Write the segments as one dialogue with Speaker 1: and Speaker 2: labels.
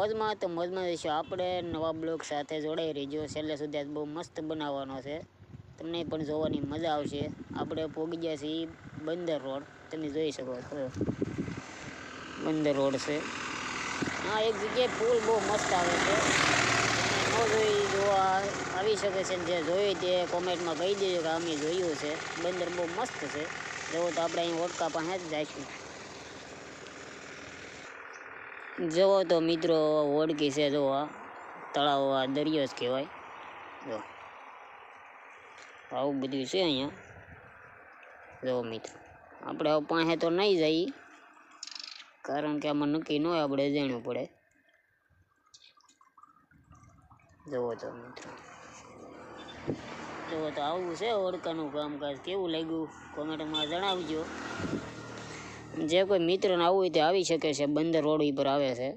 Speaker 1: મોજમાં તો મોજમાં રહીશું આપણે નવા બ્લોગ સાથે જોડાઈ રહીજો છેલ્લે સુધી આજ બહુ મસ્ત બનાવવાનો છે તમને પણ જોવાની મજા આવશે આપણે પહોંચી ગયા છીએ બંદર રોડ તમે જોઈ શકો છો બંદર રોડ છે હા એક જગ્યાએ પુલ બહુ મસ્ત આવે છે ન જોઈ જોવા આવી શકે છે જે જોયું તે કોમેન્ટમાં કહી દેજો કે અમે જોયું છે બંદર બહુ મસ્ત છે જુઓ તો આપણે અહીં ઓટકા પાસે જ જઈશું જુઓ તો મિત્રો ઓળખી છે જો આ તળાવ આ દરિયો જ કહેવાય જો આવું બધું છે અહીંયા જો મિત્રો આપણે પાસે તો નહીં જઈએ કારણ કે આમાં નક્કી ન હોય આપણે જાણવું પડે જુઓ તો મિત્રો જુઓ તો આવું છે ઓળખાનું કામકાજ કેવું લાગ્યું કોમેન્ટમાં જણાવજો જે કોઈ મિત્રને આવવું હોય તે આવી શકે છે બંદર રોડ ઉપર આવે છે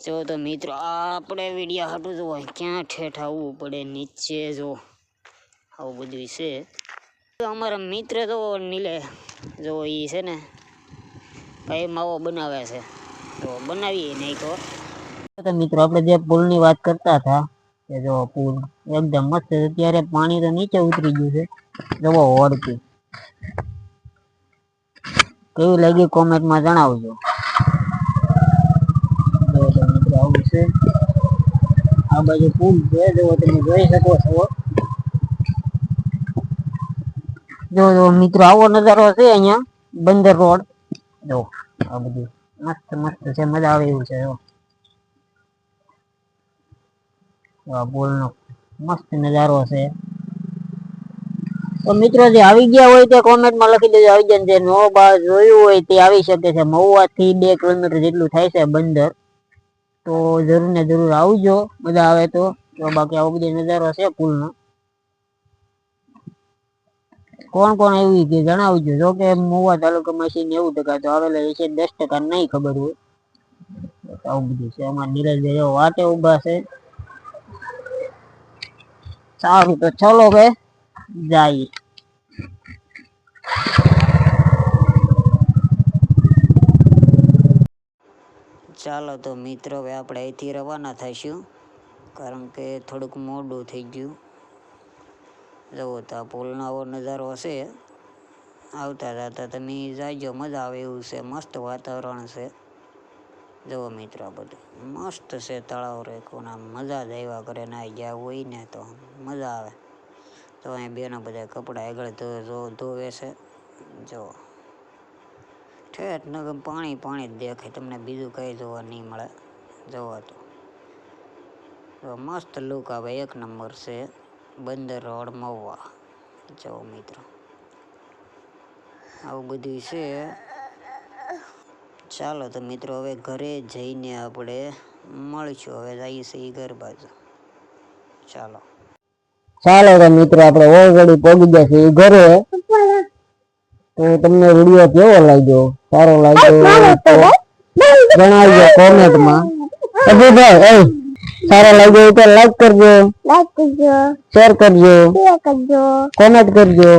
Speaker 1: જો તો મિત્રો આપણે વિડીયો હાટું જો ક્યાં ઠેઠ આવવું પડે નીચે જો આવું બધું છે તો અમારા મિત્ર તો નીલે જો એ છે ને ભાઈ માવો બનાવે છે તો બનાવીએ નહીં તો મિત્રો આપણે જે પુલની વાત કરતા હતા કે જો પુલ એકદમ મસ્ત છે અત્યારે પાણી તો નીચે ઉતરી ગયું છે જવો ઓળખી કેવી લાગી કોમેન્ટમાં જણાવજો મિત્રો આવું છે આ બાજુ પુલ છે જો તમે જોઈ શકો છો જો મિત્રો આવો નજારો છે અહીંયા બંદર રોડ જો આ બધું મસ્ત મસ્ત છે મજા આવે એવું છે જો આ પુલનો મસ્ત નજારો છે તો મિત્રો જે આવી ગયા હોય તે કોમેન્ટમાં લખી દેજો આવી જાય જે નો બા જોયું હોય તે આવી શકે છે મહુવાથી 2 કિલોમીટર જેટલું થાય છે બંદર તો જરૂર ને જરૂર આવજો મજા આવે તો બાકી આવો બધો નજારો છે પુલનો કોણ કોણ આવ્યું કે જણાવજો જો કે મહુવા તાલુકામાં 90% તો આવેલા છે 10% નહીં ખબર હોય આવું બધું છે અમારા નીરજભાઈ વાટે ઉભા છે સારું તો ચલો ભાઈ જાય ચાલો તો મિત્રો હવે આપણે અહીંથી રવાના થઈશું કારણ કે થોડુંક મોડું થઈ ગયું જુઓ તો આ પુલનો આવો નજારો હશે આવતા જતા તમે જાજો મજા આવે એવું છે મસ્ત વાતાવરણ છે જુઓ મિત્રો આ બધું મસ્ત છે તળાવ રેખું આમ મજા જ આવ્યા કરે ના ગયા હોય ને તો મજા આવે તો અહીં બેનો બધા કપડાં આગળ ધોવે છે જો ઠેઠ નગમ પાણી પાણી જ દેખાય તમને બીજું કંઈ જોવા નહીં મળે જોવા તો મસ્ત લુક આવે એક નંબર છે બંદર રોડ મહુવા જો મિત્રો આવું બધું છે ચાલો તો મિત્રો હવે ઘરે જઈને આપણે મળીશું હવે જઈએ છીએ ઘર બાજુ ચાલો તો મિત્રો આપણે ઓલરેડી પહોંચી ગયા છીએ ઘરે તો તમને વિડીયો કેવો લાગ્યો સારો લાગ્યો તો જણાવજો કોમેન્ટમાં અભિભાઈ સારો લાગ્યો તો લાઈક કરજો શેર કરજો કોમેન્ટ કરજો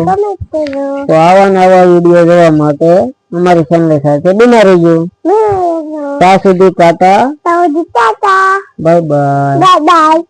Speaker 1: તો આવા નવા વિડીયો જોવા માટે અમારી ચેનલ સાથે બના રહેજો ત્યાં સુધી ટાટા બાય બાય.